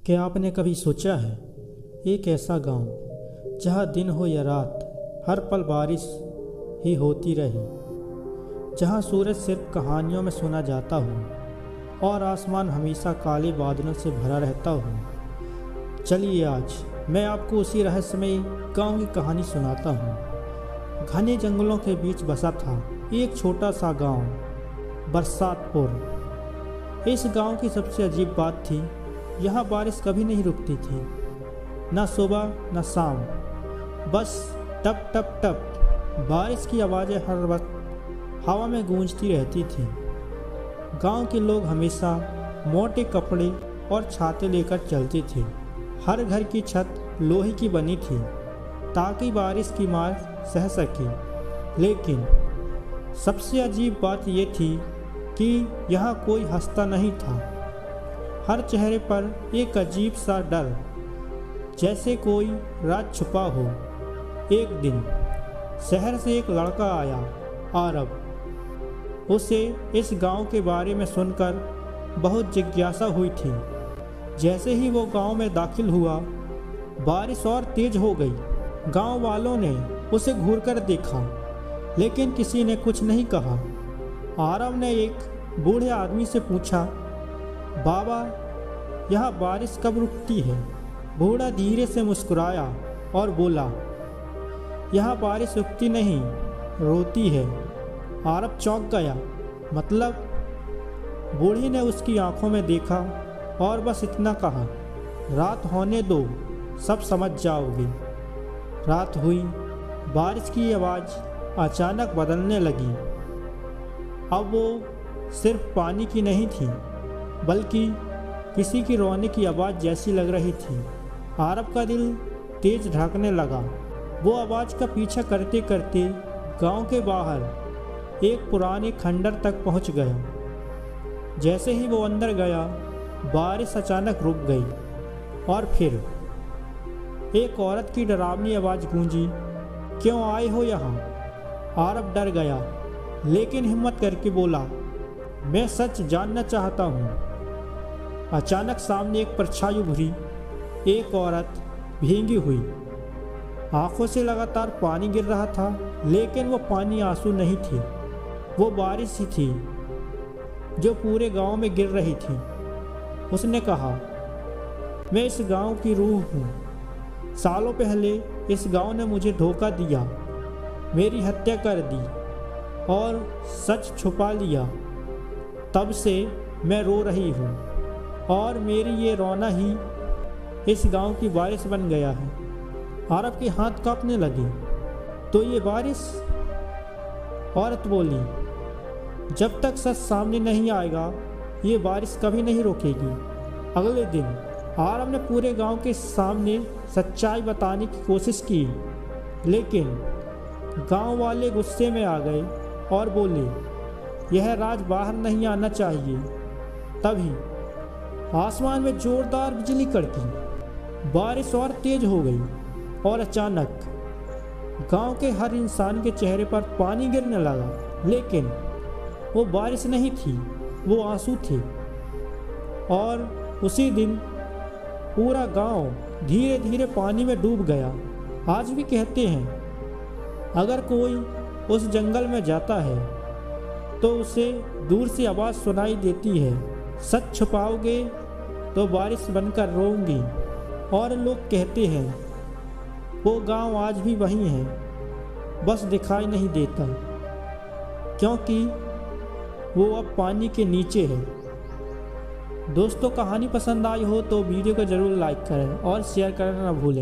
क्या आपने कभी सोचा है, एक ऐसा गांव जहां दिन हो या रात हर पल बारिश ही होती रही, जहां सूरज सिर्फ कहानियों में सुना जाता हो और आसमान हमेशा काले बादलों से भरा रहता हो। चलिए आज मैं आपको उसी रहस्यमय गांव की कहानी सुनाता हूं। घने जंगलों के बीच बसा था एक छोटा सा गांव, बरसातपुर। इस गांव की सबसे अजीब बात थी, यहाँ बारिश कभी नहीं रुकती थी, न सुबह न शाम, बस टप टप टप बारिश की आवाज़ें हर वक्त हवा में गूंजती रहती थी। गांव के लोग हमेशा मोटे कपड़े और छाते लेकर चलते थे। हर घर की छत लोहे की बनी थी ताकि बारिश की मार सह सके। लेकिन सबसे अजीब बात यह थी कि यहाँ कोई हंसता नहीं था। हर चेहरे पर एक अजीब सा डर, जैसे कोई राज छुपा हो। एक दिन शहर से एक लड़का आया, आरव। उसे इस गांव के बारे में सुनकर बहुत जिज्ञासा हुई थी। जैसे ही वो गांव में दाखिल हुआ, बारिश और तेज हो गई। गांव वालों ने उसे घूरकर देखा, लेकिन किसी ने कुछ नहीं कहा। आरव ने एक बूढ़े आदमी से पूछा, बाबा, यहाँ बारिश कब रुकती है? बूढ़ा धीरे से मुस्कुराया और बोला, यहाँ बारिश रुकती नहीं, रोती है। आरव चौंक गया। मतलब? बूढ़ी ने उसकी आंखों में देखा और बस इतना कहा, रात होने दो, सब समझ जाओगे। रात हुई, बारिश की आवाज़ अचानक बदलने लगी। अब वो सिर्फ पानी की नहीं थी, बल्कि किसी की रोने की आवाज़ जैसी लग रही थी। आरव का दिल तेज धड़कने लगा। वो आवाज़ का पीछा करते करते गांव के बाहर एक पुराने खंडर तक पहुंच गया। जैसे ही वो अंदर गया, बारिश अचानक रुक गई और फिर एक औरत की डरावनी आवाज़ गूंजी, क्यों आए हो यहाँ? आरव डर गया, लेकिन हिम्मत करके बोला, मैं सच जानना चाहता हूँ। अचानक सामने एक परछाई उभरी। एक औरत भीगी हुई, आंखों से लगातार पानी गिर रहा था, लेकिन वो पानी आंसू नहीं थी, वो बारिश ही थी जो पूरे गांव में गिर रही थी। उसने कहा, मैं इस गांव की रूह हूँ। सालों पहले इस गांव ने मुझे धोखा दिया, मेरी हत्या कर दी और सच छुपा लिया। तब से मैं रो रही हूँ और मेरी ये रोना ही इस गांव की बारिश बन गया है। आरव के हाथ कांपने लगे। तो ये बारिश? औरत बोली, जब तक सच सामने नहीं आएगा, ये बारिश कभी नहीं रुकेगी। अगले दिन आरव ने पूरे गांव के सामने सच्चाई बताने की कोशिश की, लेकिन गांव वाले गुस्से में आ गए और बोले, यह राज बाहर नहीं आना चाहिए। तभी आसमान में जोरदार बिजली कड़की, बारिश और तेज हो गई और अचानक गांव के हर इंसान के चेहरे पर पानी गिरने लगा। लेकिन वो बारिश नहीं थी, वो आंसू थे। और उसी दिन पूरा गांव धीरे धीरे पानी में डूब गया। आज भी कहते हैं, अगर कोई उस जंगल में जाता है तो उसे दूर से आवाज़ सुनाई देती है, सच छुपाओगे तो बारिश बनकर रोऊंगी। और लोग कहते हैं, वो गांव आज भी वहीं है, बस दिखाई नहीं देता, क्योंकि वो अब पानी के नीचे है। दोस्तों, कहानी पसंद आई हो तो वीडियो को ज़रूर लाइक करें और शेयर करना ना भूलें।